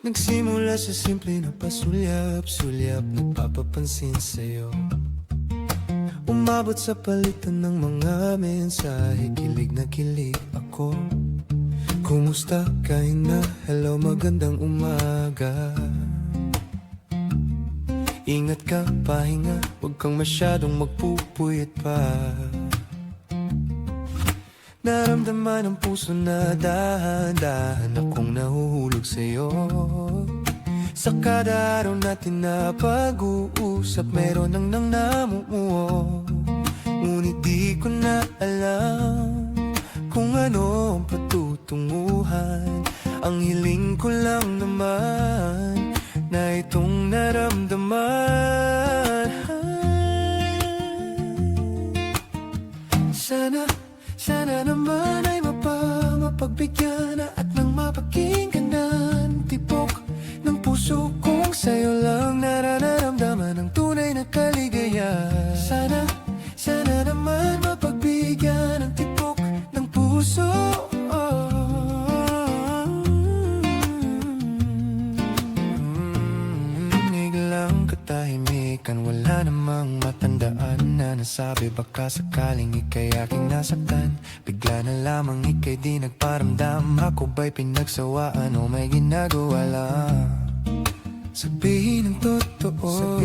Nagsimula sa simple na pasulyap-sulyap, nagpapapansin sa'yo. Umabot sa palitan ng mga mensahe, kilig na kilig ako. Kumusta ka na? Hello, magandang umaga. Ingat ka, pahinga, huwag kang masyadong magpupuyat pa. Naramdaman ng puso na dahan-dahan akong nahuhulog sa'yo. Sa kada araw natin na pag-uusap, meron nang namumuo. Ngunit di ko na alam kung ano ang patutunguhan. Ang hiling ko lang naman na itong naramdaman. Sana naman ay mapagbigyan na at nang mapakinggan na ang tibok ng puso kong sa'yo lang nararamdaman ang tunay na kaligayahan. Sana naman mapagbigyan ng tibok ng puso. Biglang katahimikan, wala namang matandaan na nasabi, baka sakaling ika'y aking nasaktan. Bigla na lamang ika'y di nagparamdam, ako ba'y pinagsawaan o may ginagawa lang? Sabihin ang totoo,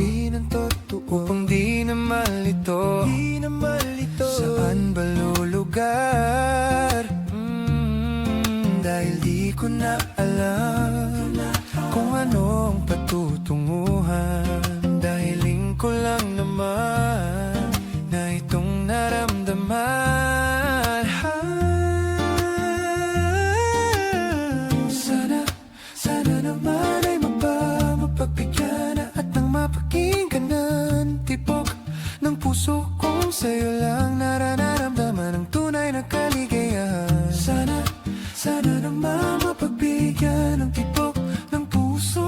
upang di na malito. Saan ba lulugar? Dahil di ko na alam kung ano ang patutunguhan. Dahiling ko lang naman na itong naramdaman. Sana naman ay mapagbigyan na at nang mapakinggan na ang tibok ng puso kong sa'yo lang nararamdaman ang tunay na kaligayahan. Sana naman mapagbigyan ng tibok ng puso.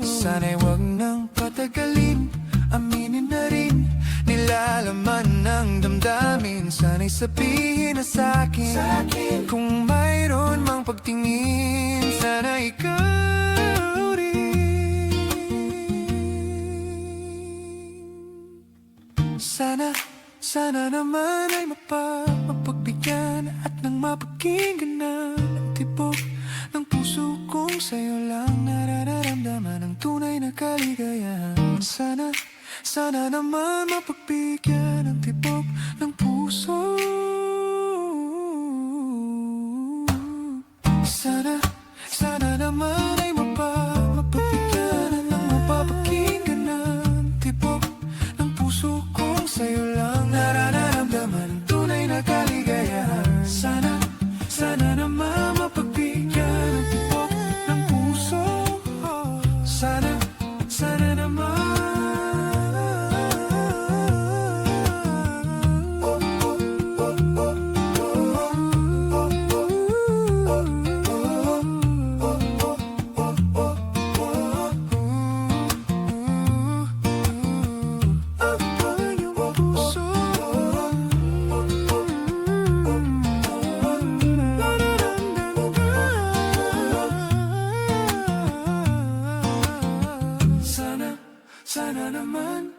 Sana'y wag nang patagalin, aminin na rin nilalaman ng damdamin. Sana'y sabihin na sa'kin kung mayroon mang pagtingin. Sana ikaw rin. Sana naman ay mapagbigyan at nang mapakinggan na ang tibok ng puso kong sa'yo lang nararamdaman ang tunay na kaligayahan. Sana naman mapagbigyan ng tibok ng puso. Sana naman ay mapagbigyan at nang mapapakinggan na ang tibok ng puso kong sa'yo lang nararamdaman ang tunay na kaligayahan. Sana naman mapagbigyan ng tibok ng puso. Sana naman. Sana naman